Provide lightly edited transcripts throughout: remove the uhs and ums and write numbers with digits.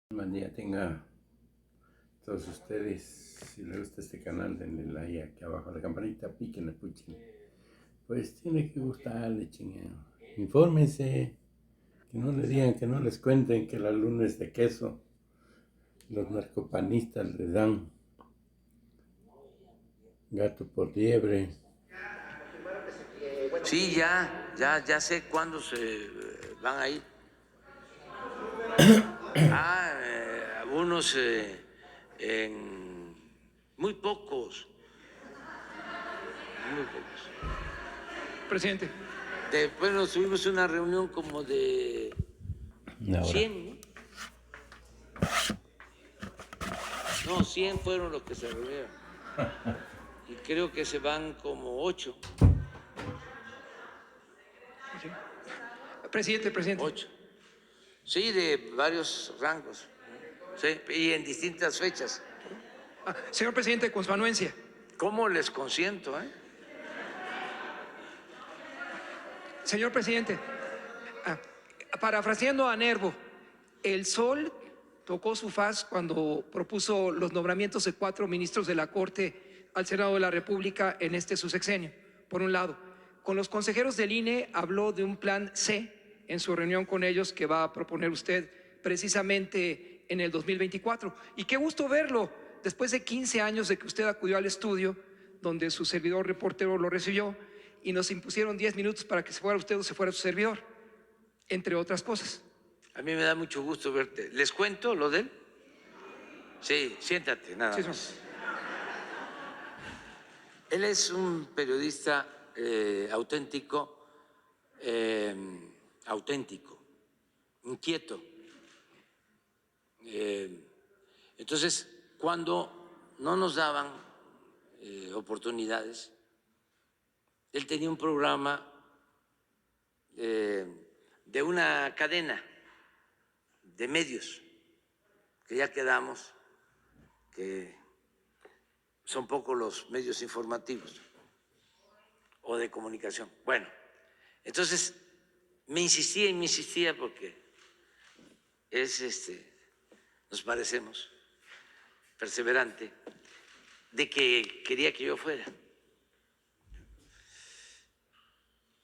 Buen día tenga todos ustedes. Si les gusta este canal, denle like aquí abajo a la campanita, píquenle, puchen. Pues tiene que gustarle, chingado. Infórmense, que no le digan, que no les cuenten que la luna es de queso. Los narcopanistas le dan gato por liebre. Sí, ya sé cuándo se van a ir. Unos en muy pocos, muy pocos. Presidente. Bueno, tuvimos una reunión como de Ahora. 100, ¿no? 100 fueron los que se reunieron. Y creo que se van como 8. Presidente. 8. Sí, de varios rangos. Sí, y en distintas fechas. Señor presidente, con su anuencia. ¿Cómo les consiento, Señor presidente, parafraseando a Nervo, el sol tocó su faz cuando propuso los nombramientos de 4 ministros de la Corte al Senado de la República en su sexenio. Por un lado, con los consejeros del INE habló de un plan C en su reunión con ellos que va a proponer usted precisamente en el 2024. Y qué gusto verlo después de 15 años de que usted acudió al estudio donde su servidor reportero lo recibió y nos impusieron 10 minutos para que se fuera usted o se fuera su servidor, entre otras cosas. A mí me da mucho gusto verte. ¿Les cuento lo de él? Sí, siéntate, nada más. Él es un periodista auténtico, inquieto. Entonces, cuando no nos daban oportunidades, él tenía un programa de una cadena de medios, que ya quedamos, que son pocos los medios informativos o de comunicación. Bueno, entonces me insistía porque nos parecemos, perseverante, de que quería que yo fuera.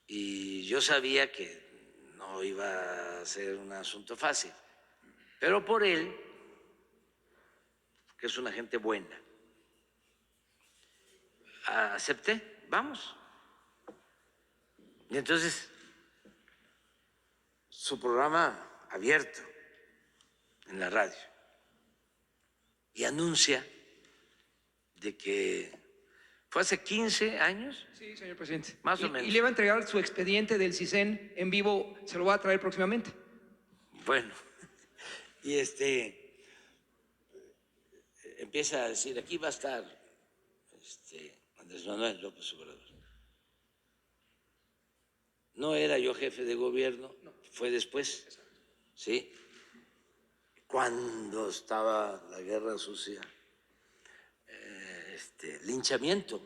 Y yo sabía que no iba a ser un asunto fácil, pero por él, que es una gente buena, acepté, vamos. Y entonces, su programa abierto en la radio y anuncia de que fue hace 15 años. Sí, señor presidente. Más o menos. Y le va a entregar su expediente del CISEN en vivo, se lo va a traer próximamente. Bueno, y empieza a decir, aquí va a estar Andrés Manuel López Obrador. No era yo jefe de gobierno, fue después, ¿sí? Cuando estaba la guerra sucia, linchamiento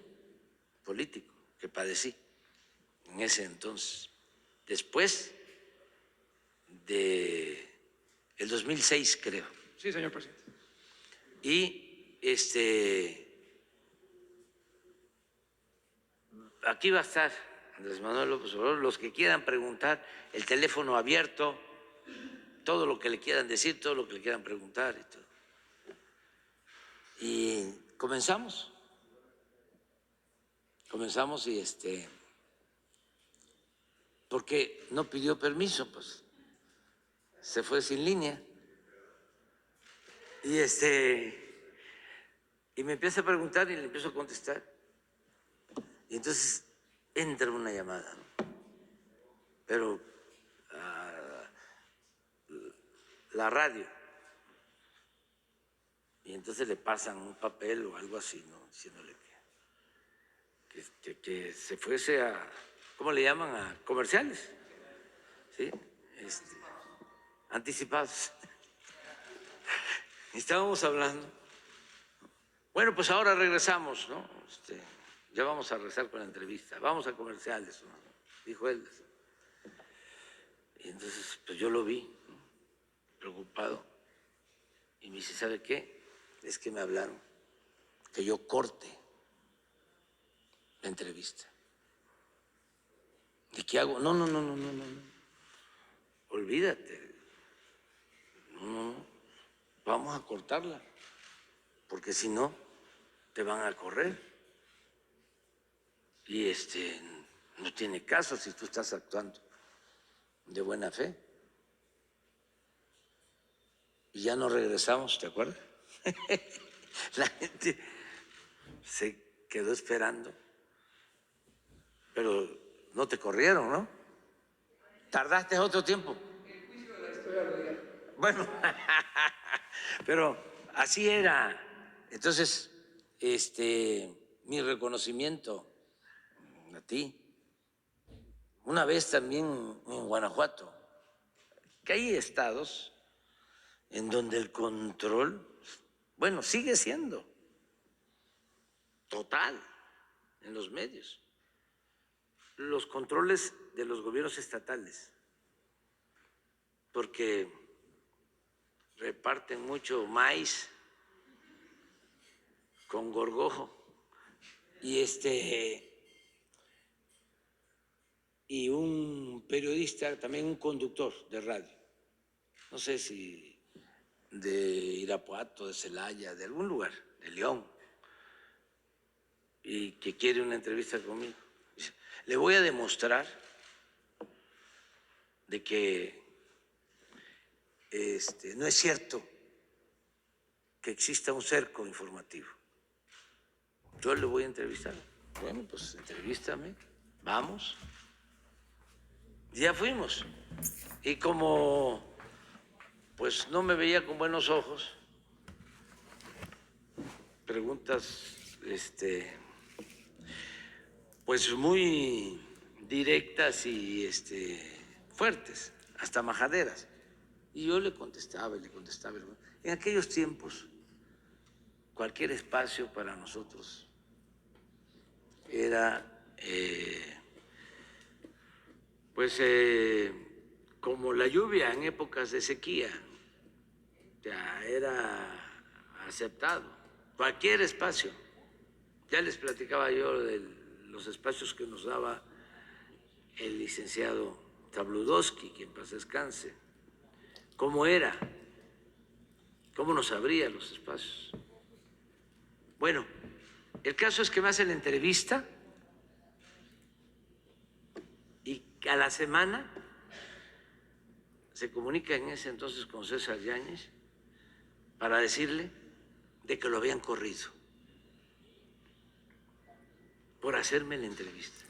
político que padecí en ese entonces. Después de el 2006, creo. Sí, señor presidente. Y aquí va a estar Andrés Manuel López Obrador, los que quieran preguntar, el teléfono abierto, todo lo que le quieran decir, todo lo que le quieran preguntar y todo. Y comenzamos y porque no pidió permiso, pues se fue sin línea. Y y me empieza a preguntar y le empiezo a contestar. Y entonces entra una llamada, ¿no? Pero la radio. Y entonces le pasan un papel o algo así, ¿no? Diciéndole que se fuese a, ¿cómo le llaman? A comerciales, ¿sí? Anticipados. Estábamos hablando. Bueno, pues ahora regresamos, ¿no? Ya vamos a regresar con la entrevista. Vamos a comerciales, ¿no? Dijo él. Y entonces, pues yo lo vi, ¿no? Preocupado. me dice, ¿sabe qué? Es que me hablaron que yo corte la entrevista. ¿Y qué hago? No. Olvídate. No. Vamos a cortarla, porque si no, te van a correr. Y no tiene caso si tú estás actuando de buena fe. Y ya no regresamos, ¿te acuerdas? La gente se quedó esperando, pero no te corrieron, ¿no? ¿Tardaste otro tiempo? El juicio de la historia lo dirá. Bueno, pero así era. Entonces, mi reconocimiento a ti. Una vez también en Guanajuato, que hay estados en donde el control, bueno, sigue siendo total en los medios. Los controles de los gobiernos estatales, porque reparten mucho maíz con gorgojo y un periodista, también un conductor de radio, no sé si de Irapuato, de Celaya, de algún lugar, de León, y que quiere una entrevista conmigo. Dice, le voy a demostrar de que no es cierto que exista un cerco informativo. Yo le voy a entrevistar. Bueno, pues entrevístame, vamos. Ya fuimos. Y como pues no me veía con buenos ojos, preguntas pues muy directas y fuertes, hasta majaderas. Y yo le contestaba y le contestaba. En aquellos tiempos, cualquier espacio para nosotros era como la lluvia en épocas de sequía, ya era aceptado. Cualquier espacio. Ya les platicaba yo de los espacios que nos daba el licenciado Zabludovsky, que en paz descanse, cómo era, cómo nos abría los espacios. Bueno, el caso es que me hace la entrevista y a la semana se comunica en ese entonces con César Yáñez para decirle de que lo habían corrido por hacerme la entrevista.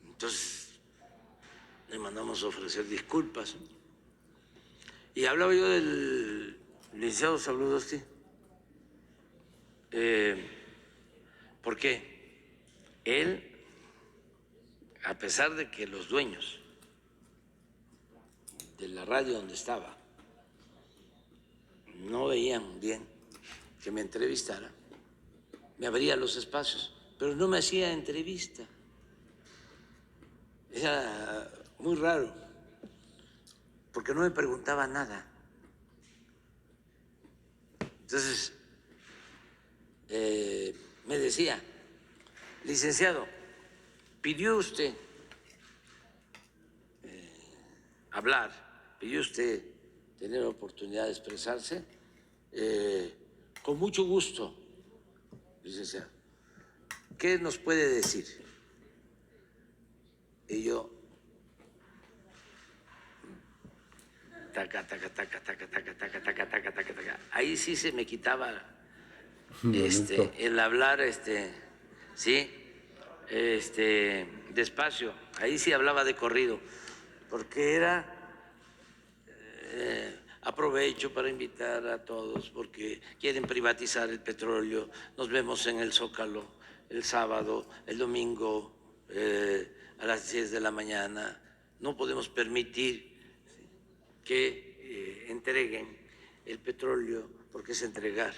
Entonces le mandamos a ofrecer disculpas. Y hablaba yo del licenciado Zabludovsky, porque él, a pesar de que los dueños de la radio donde estaba no veían bien que me entrevistara, me abría los espacios, pero no me hacía entrevista. Era muy raro, porque no me preguntaba nada. Entonces, me decía, licenciado, pidió usted hablar, pidió usted tener oportunidad de expresarse, con mucho gusto, licenciado. ¿Qué nos puede decir? Y yo, taca, taca, taca, taca, taca, taca, taca, taca, taca, taca. Ahí sí se me quitaba el hablar, sí, despacio. Ahí sí hablaba de corrido, porque era aprovecho para invitar a todos, porque quieren privatizar el petróleo. Nos vemos en el Zócalo el sábado, el domingo a las 10 de la mañana. No podemos permitir que entreguen el petróleo, porque es entregar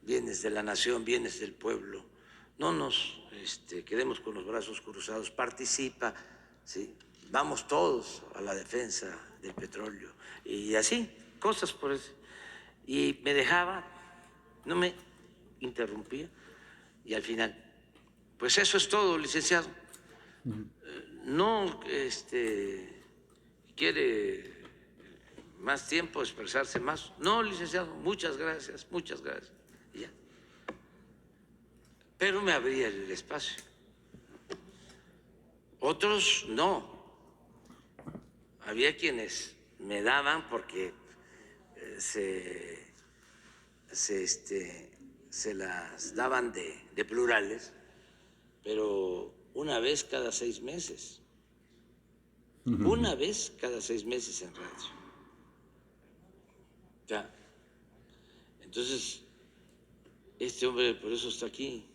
bienes de la nación, bienes del pueblo. No nos quedemos con los brazos cruzados, participa, ¿sí? Vamos todos a la defensa del petróleo. Y así, cosas por eso. Y me dejaba, no me interrumpía, y al final, pues eso es todo, licenciado. No quiere más tiempo, expresarse más. No, licenciado, muchas gracias, y ya. Pero me abría el espacio. Otros no. Había quienes me daban porque se las daban de plurales, pero una vez cada 6 meses. Una vez cada 6 meses en radio. Ya. Entonces, este hombre por eso está aquí.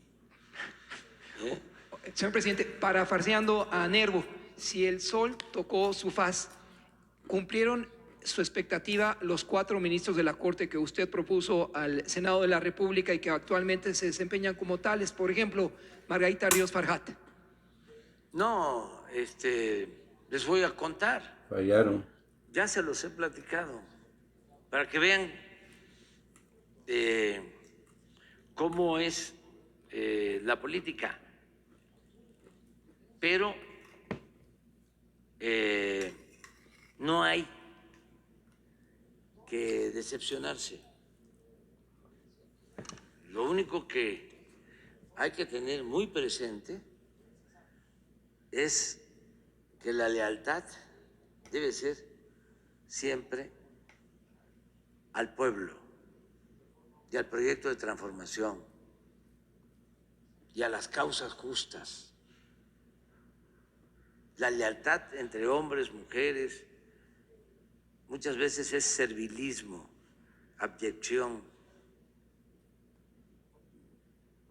Señor presidente, parafarseando a Nervo, si el sol tocó su faz, ¿cumplieron su expectativa los 4 ministros de la Corte que usted propuso al Senado de la República y que actualmente se desempeñan como tales? Por ejemplo, Margarita Ríos Farjat. No, les voy a contar. Fallaron. Ya se los he platicado para que vean cómo es la política. Pero no hay que decepcionarse. Lo único que hay que tener muy presente es que la lealtad debe ser siempre al pueblo y al proyecto de transformación y a las causas justas. La lealtad entre hombres, mujeres, muchas veces es servilismo, abyección.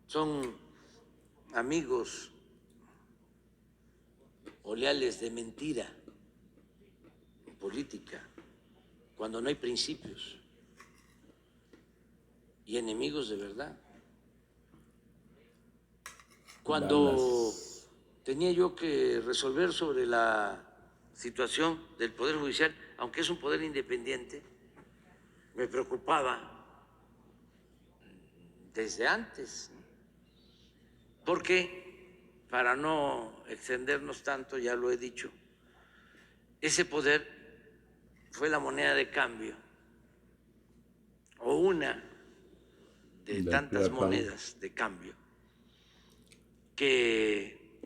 Son amigos o leales de mentira en política, cuando no hay principios, y enemigos de verdad. Cuando tenía yo que resolver sobre la situación del Poder Judicial, aunque es un poder independiente, me preocupaba desde antes, porque, para no extendernos tanto, ya lo he dicho, ese poder fue la moneda de cambio, o una de tantas monedas de cambio que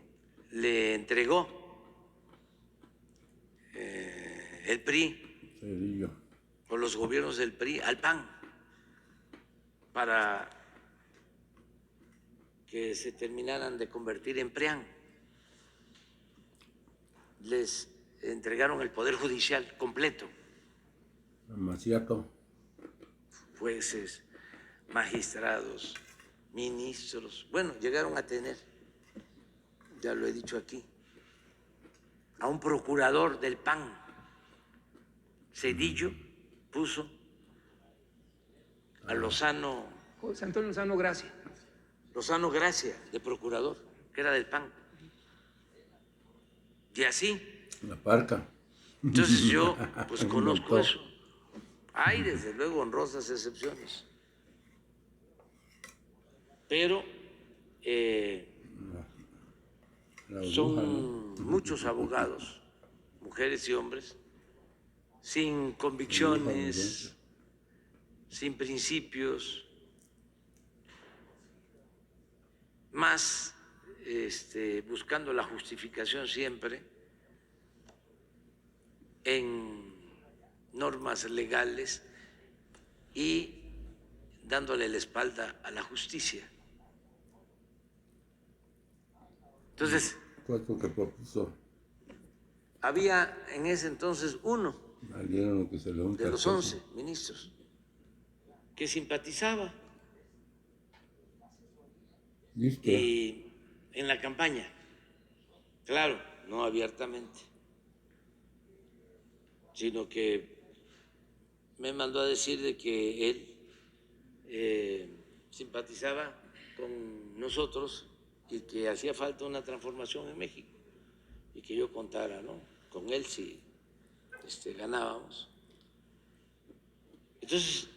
le entregó el PRI o los gobiernos del PRI al PAN para que se terminaran de convertir en PRIAN. Les entregaron el Poder Judicial completo. Demasiado. Jueces, magistrados, ministros, bueno, llegaron a tener, ya lo he dicho aquí, a un procurador del PAN. Zedillo puso a Lozano. José Antonio Lozano Gracia. Lozano Gracia, de procurador, que era del PAN. Y así. La Parca. Entonces yo pues conozco eso. Hay desde luego honrosas excepciones. Pero son muchos abogados, mujeres y hombres, sin convicciones, sin principios, más buscando la justificación siempre en normas legales y dándole la espalda a la justicia. Entonces, ¿Cuánto que propuso? había en ese entonces uno de los 11 ministros que simpatizaba. ¿Listo? Y en la campaña, claro, no abiertamente, sino que me mandó a decir de que él simpatizaba con nosotros y que hacía falta una transformación en México y que yo contara, ¿no?, con él si ganábamos. Entonces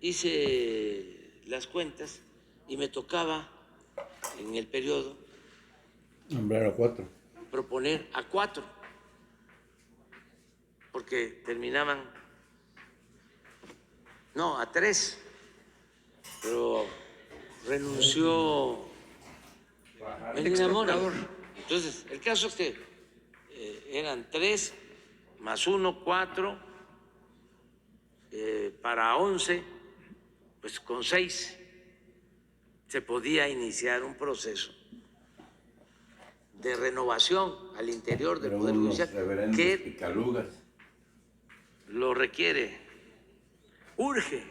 hice las cuentas y me tocaba en el periodo Nombrar a 4. proponer a 4, porque terminaban, no, a 3, pero renunció Medina Mora. Entonces, el caso es que eran 3 más 1, 4, para 11, pues con 6 se podía iniciar un proceso de renovación al interior del Pero Poder unos Judicial reverendos que picalugas. lo requiere, urge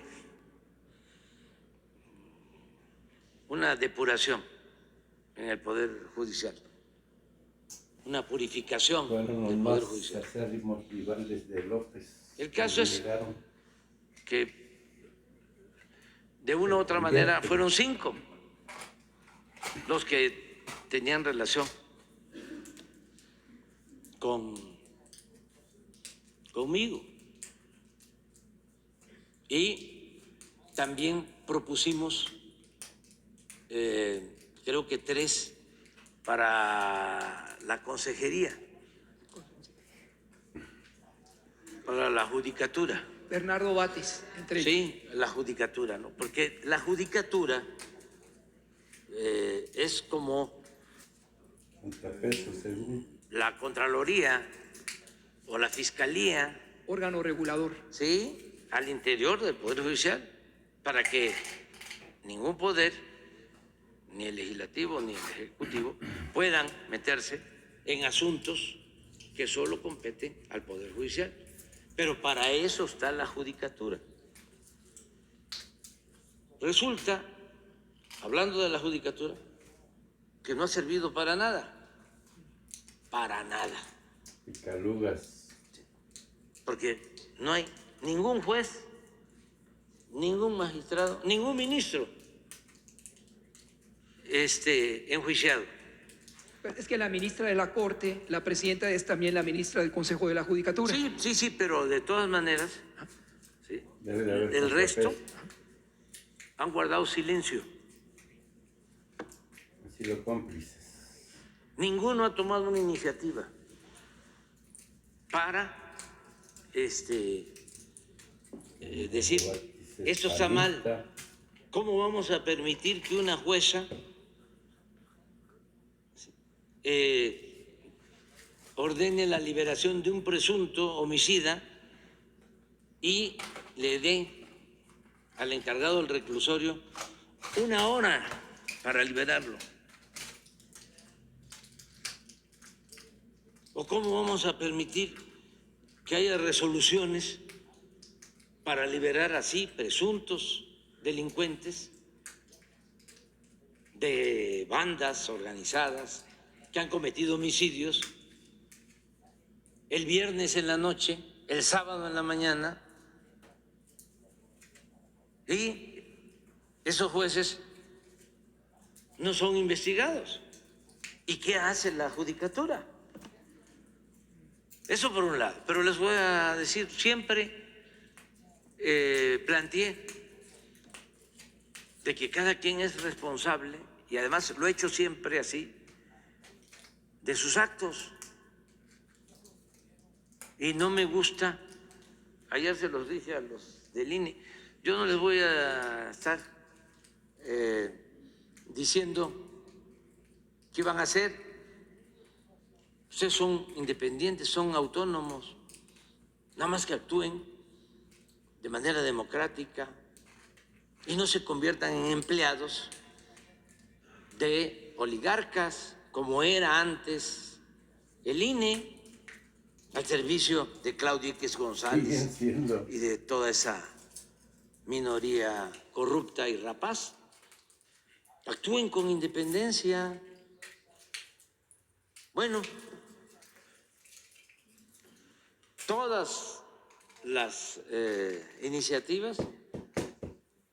una depuración en el Poder Judicial, una purificación Fueron del los Poder más Judicial. acérrimos rivales de López. El caso es Llegaron. que de una u otra manera fueron 5 los que tenían relación conmigo. Y también propusimos, creo que 3 para la consejería, para la judicatura. Bernardo Batis, entre ellos. Sí, la judicatura, ¿no? Porque la judicatura es como 30 pesos según. la Contraloría o la Fiscalía, Órgano regulador. ¿sí?, al interior del Poder Judicial, para que ningún poder, ni el legislativo ni el ejecutivo, puedan meterse en asuntos que solo competen al Poder Judicial. Pero para eso está la judicatura. Resulta, hablando de la judicatura, que no ha servido para nada. Para nada. Picalugas. Porque no hay ningún juez, ningún magistrado, ningún ministro enjuiciado. Es que la ministra de la Corte, la presidenta, es también la ministra del Consejo de la Judicatura. Sí, pero de todas maneras, ¿sí?, Debe de haber el resto contrapeso. han guardado silencio. Han sido cómplices. Ninguno ha tomado una iniciativa para decir, esto está mal. ¿Cómo vamos a permitir que una jueza ordene la liberación de un presunto homicida y le dé al encargado del reclusorio 1 hora para liberarlo? ¿O cómo vamos a permitir que haya resoluciones para liberar así presuntos delincuentes de bandas organizadas que han cometido homicidios el viernes en la noche, el sábado en la mañana, y esos jueces no son investigados? ¿Y qué hace la judicatura? Eso por un lado. Pero les voy a decir, siempre planteé de que cada quien es responsable, y además lo he hecho siempre así, de sus actos. Y no me gusta, ayer se los dije a los del INE, yo no les voy a estar diciendo qué van a hacer. Ustedes son independientes, son autónomos, nada más que actúen de manera democrática y no se conviertan en empleados de oligarcas como era antes el INE, al servicio de Claudio X González Siguen siendo. y de toda esa minoría corrupta y rapaz. Actúen con independencia. Bueno, todas las iniciativas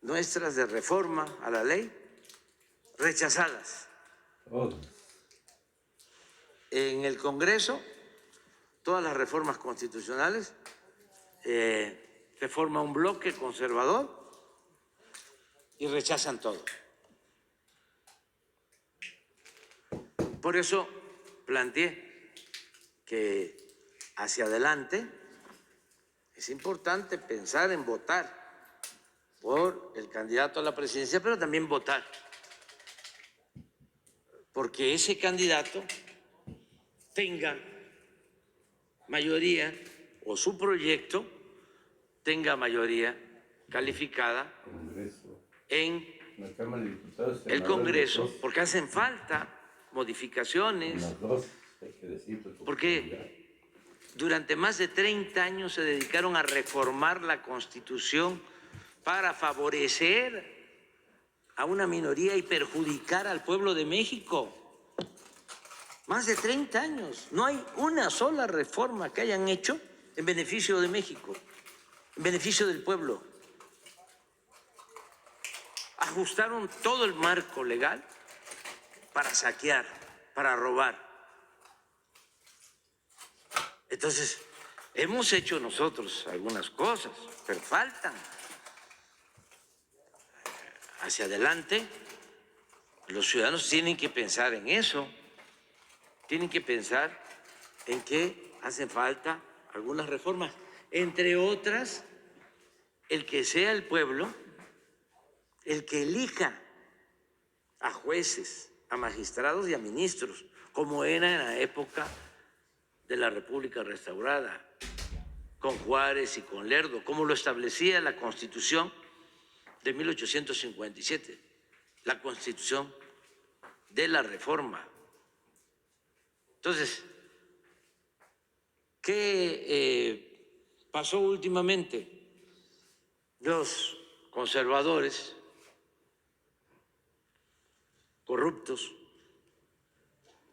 nuestras de reforma a la ley, rechazadas. Todos. En el Congreso, todas las reformas constitucionales se forma un bloque conservador y rechazan todo. Por eso planteé que hacia adelante es importante pensar en votar por el candidato a la presidencia, pero también votar porque ese candidato tenga mayoría o su proyecto tenga mayoría calificada Congreso, en la Cámara de Diputados, el senadores, Congreso, los dos, porque hacen falta modificaciones, las dos, hay que decirlo. porque durante más de 30 años se dedicaron a reformar la Constitución para favorecer a una minoría y perjudicar al pueblo de México. Más de 30 años. No hay una sola reforma que hayan hecho en beneficio de México, en beneficio del pueblo. Ajustaron todo el marco legal para saquear, para robar. Entonces, hemos hecho nosotros algunas cosas, pero faltan. Hacia adelante, los ciudadanos tienen que pensar en eso, tienen que pensar en que hacen falta algunas reformas, entre otras, el que sea el pueblo el que elija a jueces, a magistrados y a ministros, como era en la época de la República restaurada, con Juárez y con Lerdo, como lo establecía la Constitución de 1857, la Constitución de la Reforma. Entonces, ¿qué pasó últimamente? Los conservadores corruptos,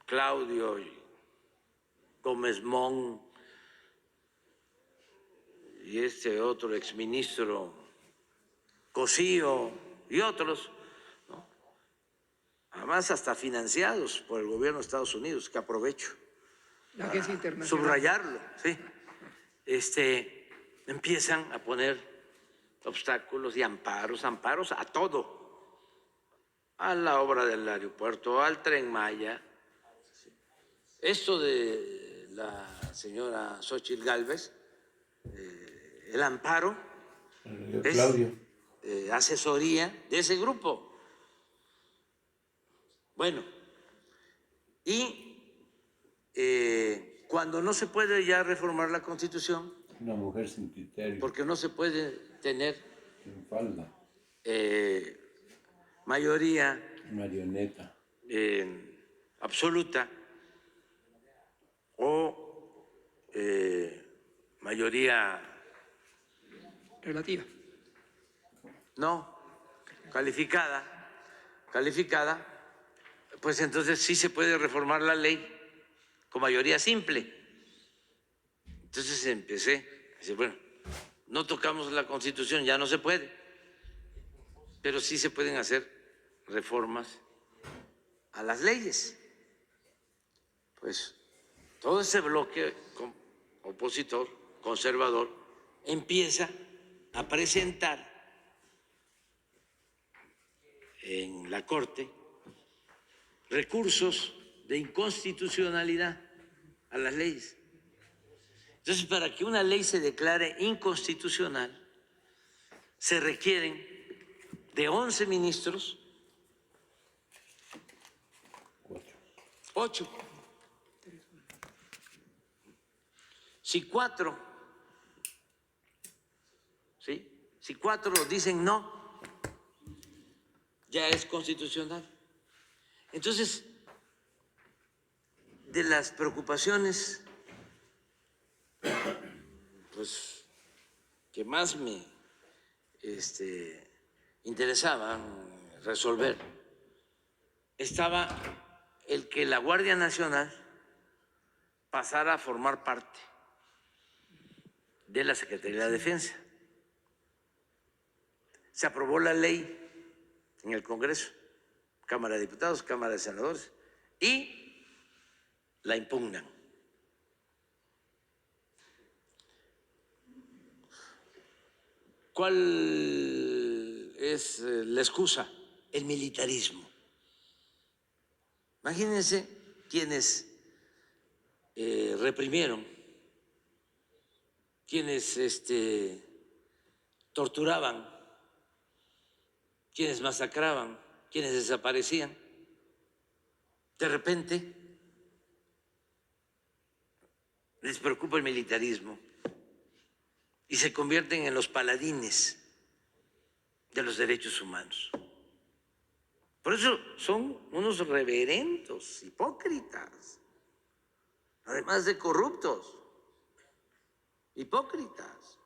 Claudio y Gómez Mon y este otro exministro Cosío y otros, ¿no? Además hasta financiados por el gobierno de Estados Unidos, que aprovecho La Agencia Internacional. subrayarlo, sí. Empiezan a poner obstáculos y amparos a todo, a la obra del aeropuerto, al Tren Maya. Esto de la señora Xóchitl Gálvez, el amparo es Claudio. asesoría de ese grupo. Bueno, y cuando no se puede ya reformar la Constitución, Una mujer sin criterio, porque no se puede tener sin falda, mayoría marioneta. absoluta o mayoría Relativa. no calificada, pues entonces sí se puede reformar la ley con mayoría simple. Entonces empecé a decir, bueno, no tocamos la Constitución, ya no se puede, pero sí se pueden hacer reformas a las leyes. Pues todo ese bloque opositor, conservador, empieza a presentar en la Corte recursos de inconstitucionalidad a las leyes. Entonces, para que una ley se declare inconstitucional, se requieren de 11 ministros, 8. Si 4 dicen no, ya es constitucional. Entonces, de las preocupaciones pues que más me interesaba resolver estaba el que la Guardia Nacional pasara a formar parte de la Secretaría de Defensa. Se aprobó la ley en el Congreso, Cámara de Diputados, Cámara de Senadores, y la impugnan. ¿Cuál es la excusa? El militarismo. Imagínense quienes reprimieron, quienes torturaban, quienes masacraban, quienes desaparecían. De repente les preocupa el militarismo y se convierten en los paladines de los derechos humanos. Por eso son unos reverendos, hipócritas, además de corruptos, hipócritas,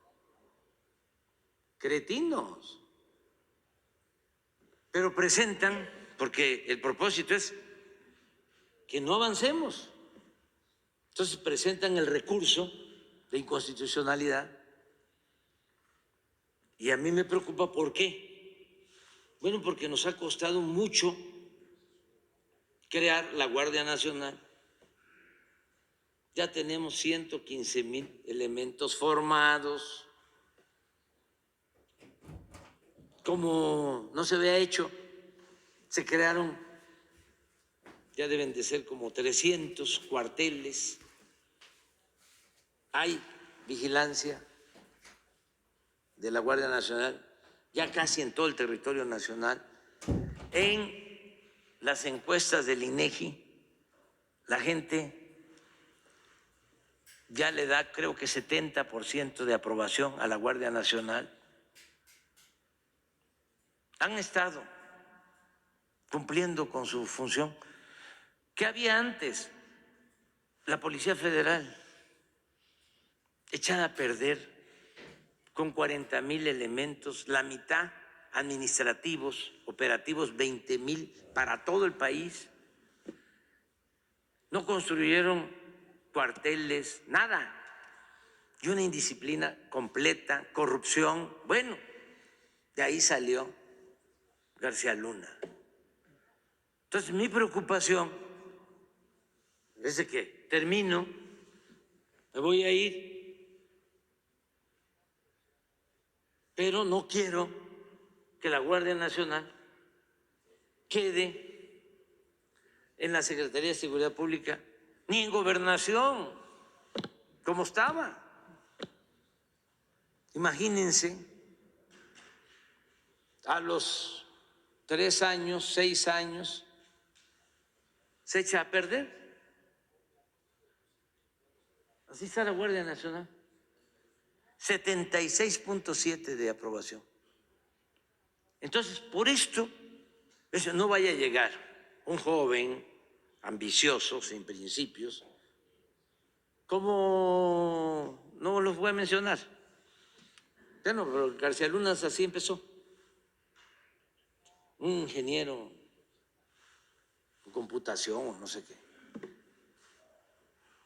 cretinos. Pero presentan, porque el propósito es que no avancemos, entonces presentan el recurso de inconstitucionalidad y a mí me preocupa. ¿Por qué? Bueno, porque nos ha costado mucho crear la Guardia Nacional. Ya tenemos 115,000 elementos formados, como no se había hecho. Se crearon, ya deben de ser como 300 cuarteles. Hay vigilancia de la Guardia Nacional ya casi en todo el territorio nacional. En las encuestas del INEGI, la gente ya le da, creo que 70% de aprobación a la Guardia Nacional. Han estado cumpliendo con su función. ¿Qué había antes? La Policía Federal, echada a perder, con 40,000 elementos, la mitad administrativos, operativos, 20,000 para todo el país. No construyeron cuarteles, nada. Y una indisciplina completa, corrupción. Bueno, de ahí salió García Luna. Entonces, mi preocupación es de que termino, me voy a ir, pero no quiero que la Guardia Nacional quede en la Secretaría de Seguridad Pública ni en Gobernación, como estaba. Imagínense, a los 3 años, 6 años, se echa a perder. Así está la Guardia Nacional. 76.7 de aprobación. Entonces, por esto, eso no vaya a llegar un joven ambicioso, sin principios, como no los voy a mencionar. Bueno, pero García Luna así empezó. Un ingeniero en computación o no sé qué.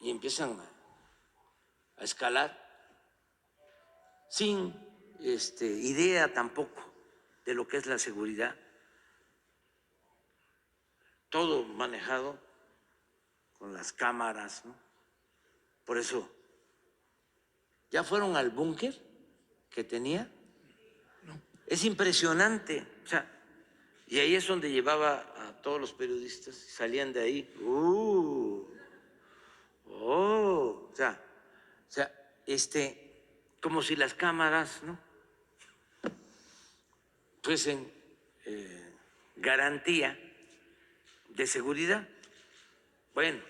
Y empiezan a escalar sin idea tampoco de lo que es la seguridad. Todo manejado con las cámaras, ¿no? Por eso, ¿ya fueron al búnker que tenía? Es impresionante. O sea, y ahí es donde llevaba a todos los periodistas, salían de ahí. O sea, como si las cámaras, ¿no?, fuesen garantía de seguridad. Bueno,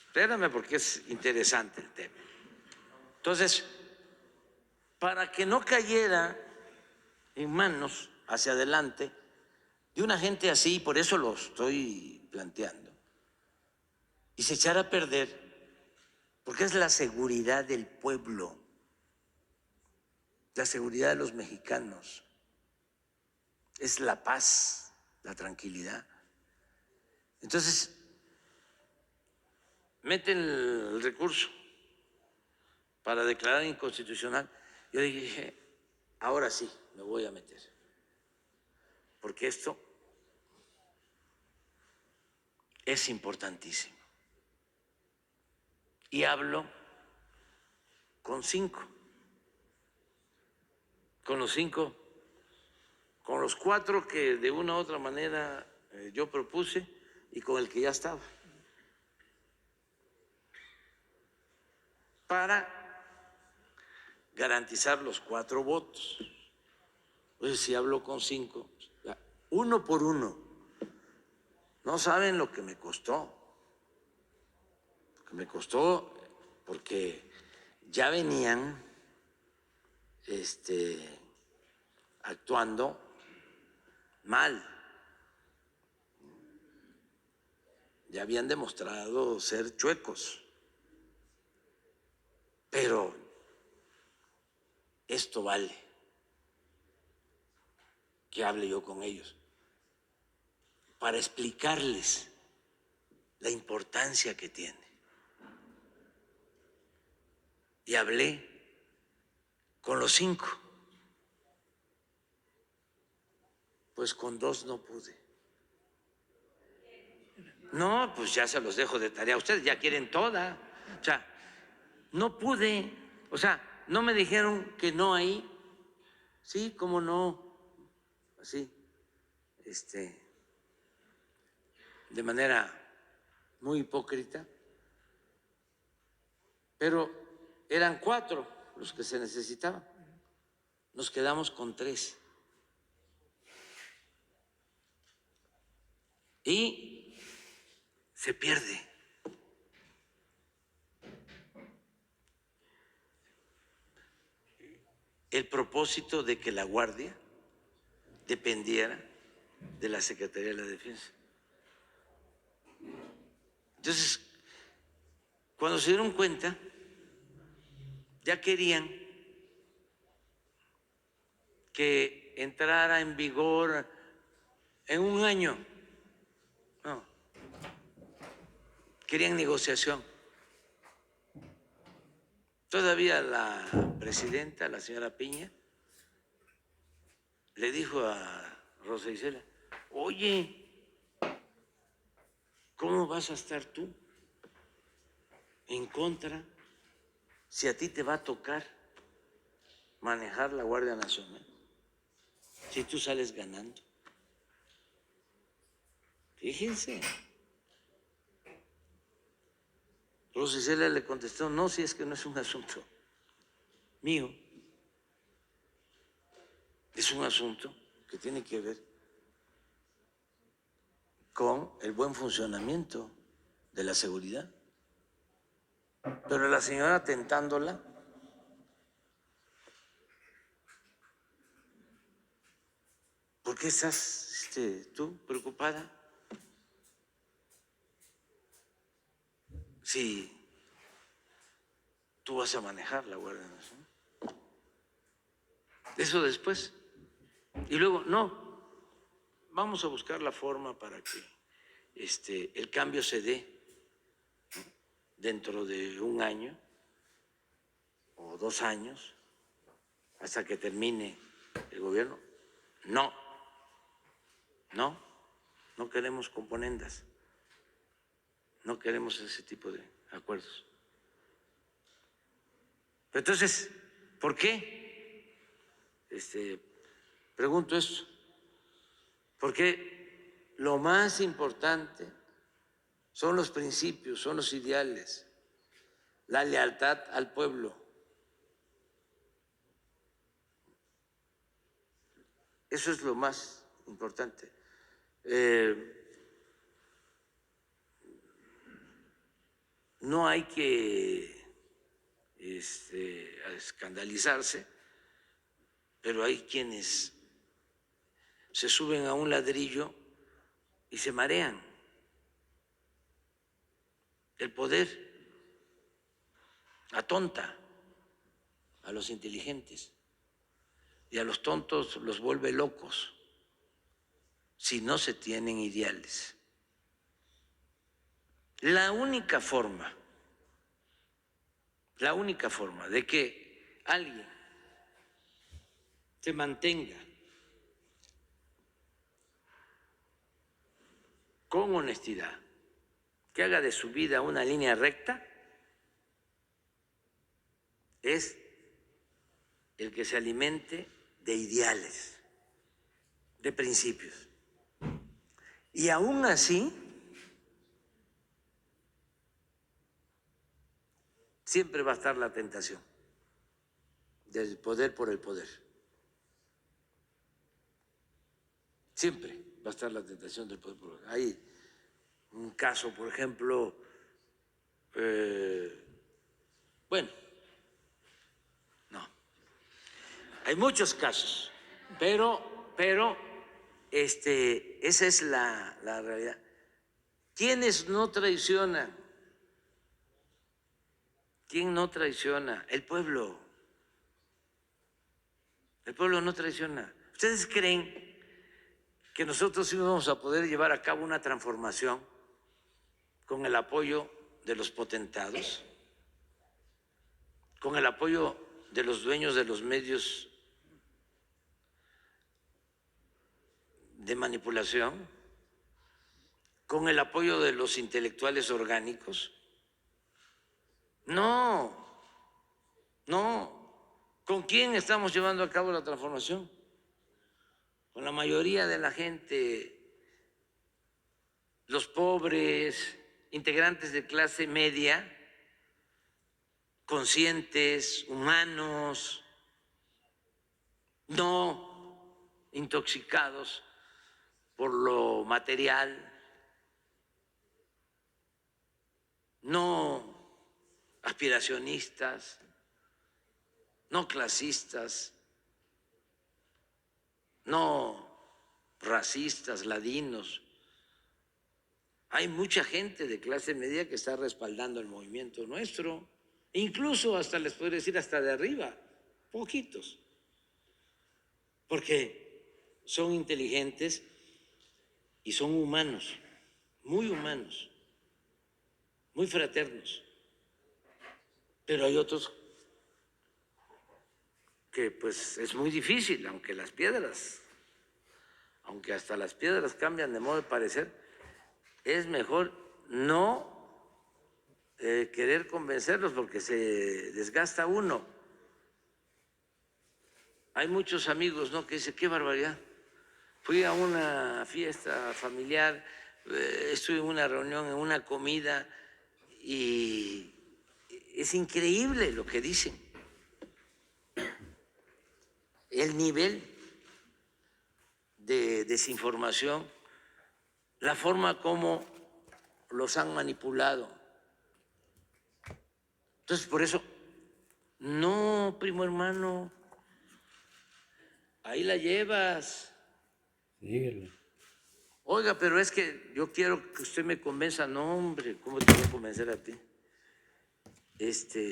espérame porque es interesante el tema. Entonces, para que no cayera en manos hacia adelante de una gente así, por eso lo estoy planteando, y se echara a perder, porque es la seguridad del pueblo, la seguridad de los mexicanos, es la paz, la tranquilidad. Entonces, meten el recurso para declarar inconstitucional. Yo dije, ahora sí me voy a meter, porque esto es importantísimo. Y hablo con 5 con los 5, con los 4 que de una u otra manera yo propuse y con el que ya estaba, para garantizar los 4 votos. Pues si hablo con 5, uno por uno, no saben lo que me costó. Me costó porque ya venían actuando mal. Ya habían demostrado ser chuecos. Pero esto vale que hable yo con ellos para explicarles la importancia que tiene. Y hablé con los 5. Pues con 2 no pude. No, pues ya se los dejo de tarea. Ustedes ya quieren toda. O sea, no pude. O sea, no me dijeron que no ahí. Sí, cómo no. Así, de manera muy hipócrita. Pero eran 4 los que se necesitaban. Nos quedamos con 3. Y se pierde. El propósito de que la Guardia dependiera de la Secretaría de la Defensa. Entonces, cuando se dieron cuenta, ya querían que entrara en vigor en un año. No, querían negociación. Todavía la presidenta, la señora Piña, le dijo a Rosa Isela: oye, ¿cómo vas a estar tú en contra si a ti te va a tocar manejar la Guardia Nacional? Si tú sales ganando. Fíjense. Rosa Isela le contestó: no, si es que no es un asunto mío, es un asunto que tiene que ver con el buen funcionamiento de la seguridad. Pero la señora tentándola, ¿por qué estás tú preocupada? Si tú vas a manejar la Guardia Nacional. Eso después. Y luego, no, vamos a buscar la forma para que el cambio se dé dentro de un año o 2 años, hasta que termine el gobierno. No, no queremos componendas, no queremos ese tipo de acuerdos. Pero entonces, ¿por qué? Pregunto esto, porque lo más importante son los principios, son los ideales, la lealtad al pueblo. Eso es lo más importante. No hay que escandalizarse, pero hay quienes se suben a un ladrillo y se marean. El poder atonta a los inteligentes y a los tontos los vuelve locos si no se tienen ideales. La única forma de que alguien se mantenga con honestidad, que haga de su vida una línea recta, es el que se alimente de ideales, de principios. Y aún así, siempre va a estar la tentación del poder por el poder. Siempre va a estar la tentación del poder por el poder. Hay un caso, por ejemplo, bueno, no, hay muchos casos, pero esa es la realidad. ¿Quiénes no traicionan? ¿Quién no traiciona? El pueblo. El pueblo no traiciona. ¿Ustedes creen que nosotros íbamos a poder llevar a cabo una transformación con el apoyo de los potentados, con el apoyo de los dueños de los medios de manipulación, con el apoyo de los intelectuales orgánicos? No, no. ¿Con quién estamos llevando a cabo la transformación? Con la mayoría de la gente, los pobres, integrantes de clase media, conscientes, humanos, no intoxicados por lo material, no aspiracionistas, no clasistas, no racistas, ladinos. Hay mucha gente de clase media que está respaldando el movimiento nuestro, incluso hasta les podría decir hasta de arriba, poquitos, porque son inteligentes y son humanos, muy fraternos. Pero hay otros que pues es muy difícil, aunque hasta las piedras cambian de modo de parecer, es mejor no querer convencerlos porque se desgasta uno. Hay muchos amigos, ¿no?, que dicen, qué barbaridad. Fui a una fiesta familiar, estuve en una reunión, en una comida, y es increíble lo que dicen. El nivel de desinformación, la forma como los han manipulado. Entonces, por eso, no, primo hermano, ahí la llevas. Síguele. Oiga, pero es que yo quiero que usted me convenza. No, hombre, ¿cómo te voy a convencer a ti?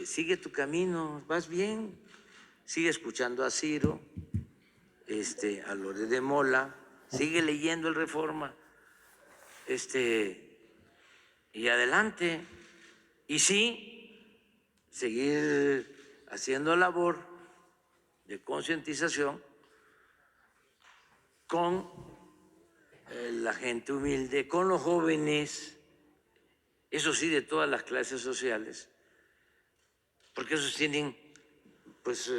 Sigue tu camino, vas bien. Sigue escuchando a Ciro, a Loret de Mola, sigue leyendo el Reforma, y adelante. Y sí, seguir haciendo labor de concientización con la gente humilde, con los jóvenes, eso sí, de todas las clases sociales, porque esos tienen pues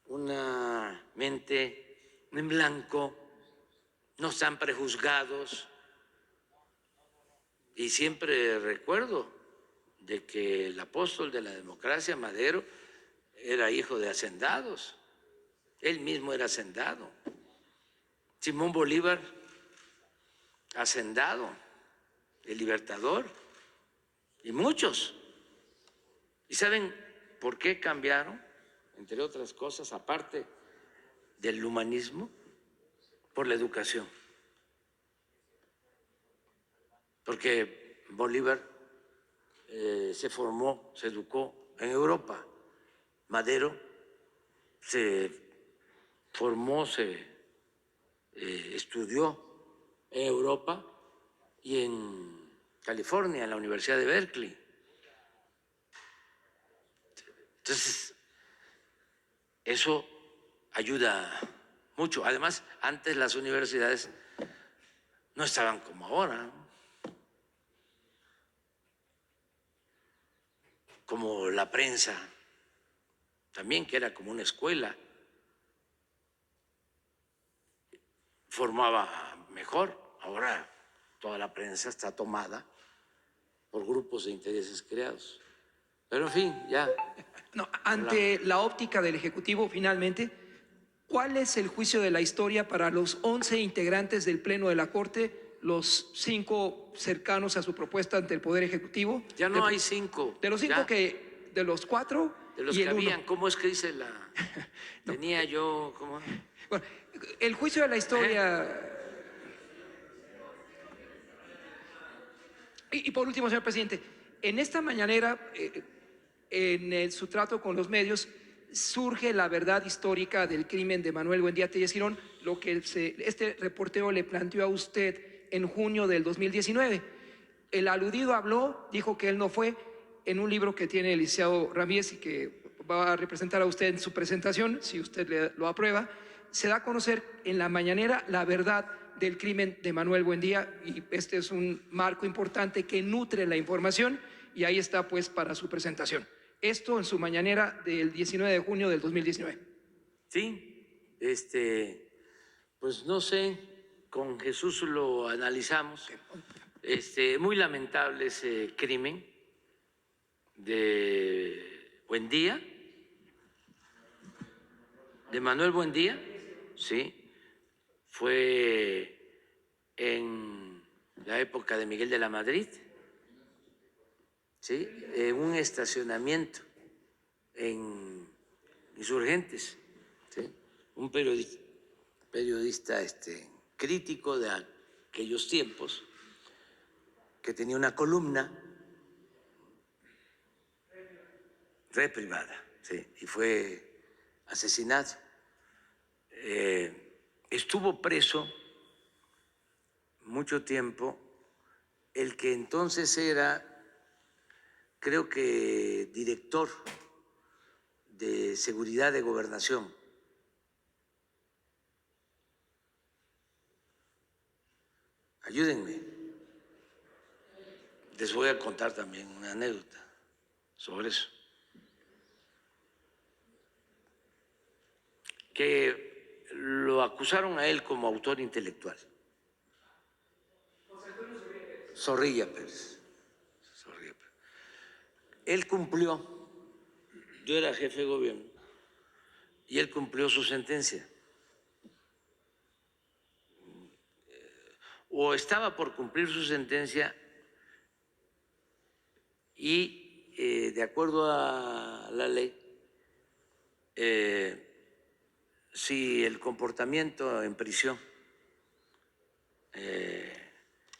una mente en blanco, no están prejuzgados. Y siempre recuerdo de que el apóstol de la democracia, Madero, era hijo de hacendados, él mismo era hacendado. Simón Bolívar, hacendado, el libertador, y muchos. ¿Y saben por qué cambiaron? Entre otras cosas, aparte del humanismo, por la educación. Porque Bolívar se formó, se educó en Europa. Madero se formó, se estudió en Europa y en California, en la Universidad de Berkeley. Entonces, eso ayuda mucho. Además, antes las universidades no estaban como ahora, ¿no?, como la prensa, también, que era como una escuela. formaba mejor. Ahora toda la prensa está tomada por grupos de intereses creados. Pero en fin, ya. No, ante la óptica del Ejecutivo, finalmente, ¿cuál es el juicio de la historia para los 11 integrantes del Pleno de la Corte, los 5 cercanos a su propuesta ante el Poder Ejecutivo? Ya no hay 5. De los 5 de los 4 de los y que el 1. habían, ¿cómo es que dice la? No. Tenía yo, ¿cómo? Bueno, el juicio de la historia. Y por último, señor presidente, en esta mañanera, su trato con los medios, surge la verdad histórica del crimen de Manuel Buendía Tellez Girón, lo que este reportero le planteó a usted en junio del 2019. El aludido habló, dijo que él no fue, en un libro que tiene el licenciado Ramírez y que va a representar a usted en su presentación, si usted lo aprueba. Se da a conocer en la mañanera la verdad del crimen de Manuel Buendía, y este es un marco importante que nutre la información, y ahí está pues para su presentación. Esto en su mañanera del 19 de junio del 2019. Sí, pues no sé, con Jesús lo analizamos. Muy lamentable ese crimen de Buendía, de Manuel Buendía, sí, fue en la época de Miguel de la Madrid, sí, en un estacionamiento en Insurgentes, ¿sí? Un periodista crítico de aquellos tiempos, que tenía una columna Red Privada, sí, y fue asesinado. Estuvo preso mucho tiempo el que entonces era, creo que, director de Seguridad de Gobernación, ayúdenme. Les voy a contar también una anécdota sobre eso. Que lo acusaron a él como autor intelectual. Zorrilla Pérez. Él cumplió, yo era jefe de gobierno, y él cumplió su sentencia. O estaba por cumplir su sentencia y, de acuerdo a la ley, si el comportamiento en prisión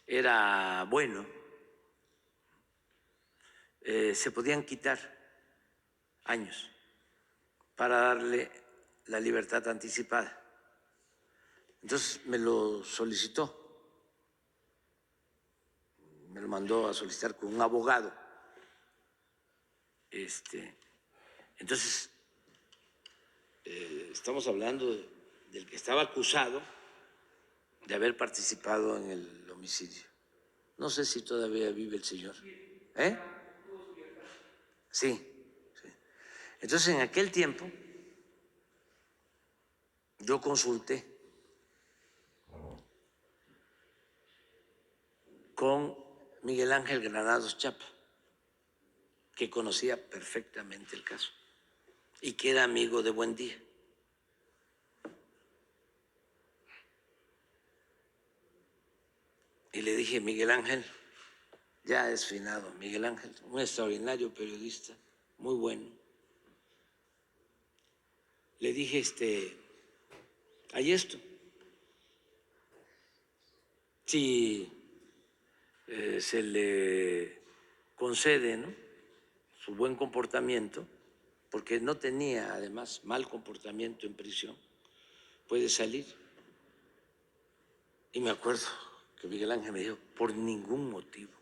era bueno, se podían quitar años para darle la libertad anticipada. Entonces me lo solicitó, me lo mandó a solicitar con un abogado. Entonces, estamos hablando del que estaba acusado de haber participado en el homicidio. No sé si todavía vive el señor. Sí, sí. Entonces, en aquel tiempo, yo consulté con Miguel Ángel Granados Chapa, que conocía perfectamente el caso y que era amigo de Buendía. Y le dije, Miguel Ángel, ya es finado, Miguel Ángel, un extraordinario periodista, muy bueno. Le dije, hay esto. Si se le concede, ¿no?, su buen comportamiento, porque no tenía además mal comportamiento en prisión, puede salir. Y me acuerdo que Miguel Ángel me dijo, por ningún motivo,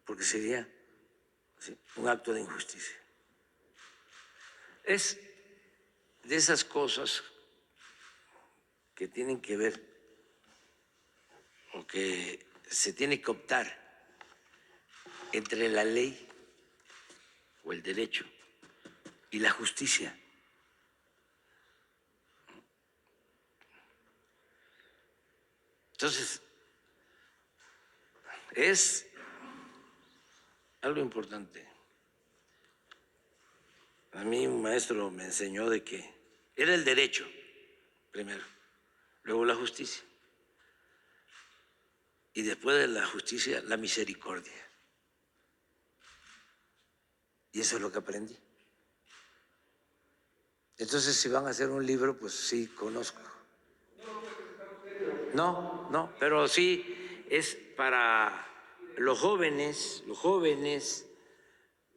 porque sería un acto de injusticia. Es de esas cosas que tienen que ver o que se tiene que optar entre la ley o el derecho y la justicia. Entonces, es algo importante. A mí un maestro me enseñó de que era el derecho primero, luego la justicia y después de la justicia la misericordia. Y eso es lo que aprendí. Entonces, si van a hacer un libro, pues sí, conozco. No, pero sí es para los jóvenes,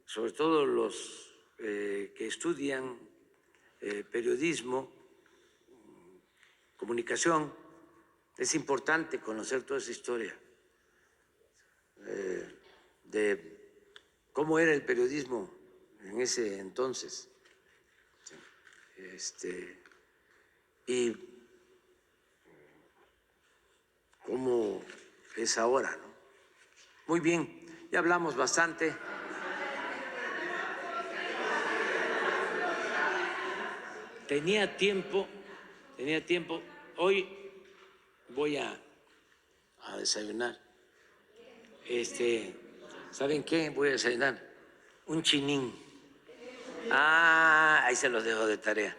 sobre todo los que estudian periodismo, comunicación. Es importante conocer toda esa historia de cómo era el periodismo en ese entonces. Y cómo es ahora, ¿no? Muy bien, ya hablamos bastante. Tenía tiempo. Hoy voy a desayunar. ¿Saben qué? Voy a desayunar un chinín. Ahí se los dejo de tarea.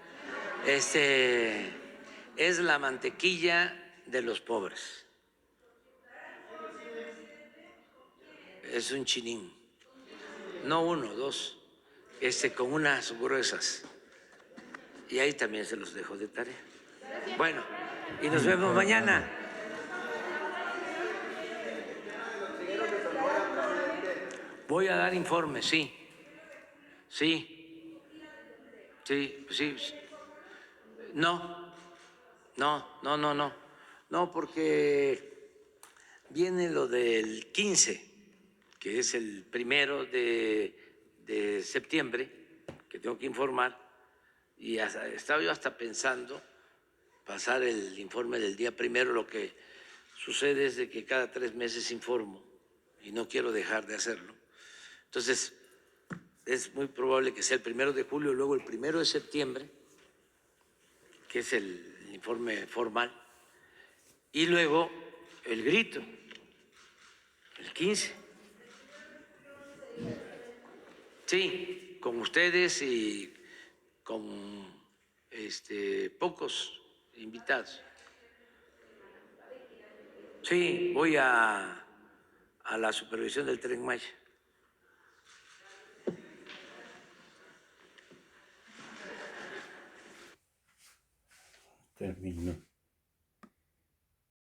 Es la mantequilla de los pobres. Es un chinín. No uno, dos. Con unas gruesas. Y ahí también se los dejo de tarea. Bueno, y nos vemos mañana. Voy a dar informes, sí. No, porque viene lo del 15, que es el 1 de septiembre, que tengo que informar, y estaba yo hasta pensando pasar el informe del día 1. Lo que sucede es de que cada 3 meses informo y no quiero dejar de hacerlo. Entonces, es muy probable que sea el 1 de julio, luego el 1 de septiembre, que es el informe formal, y luego el grito, el 15. Sí, con ustedes y con pocos invitados. Sí, voy a la supervisión del Tren Maya. Terminó.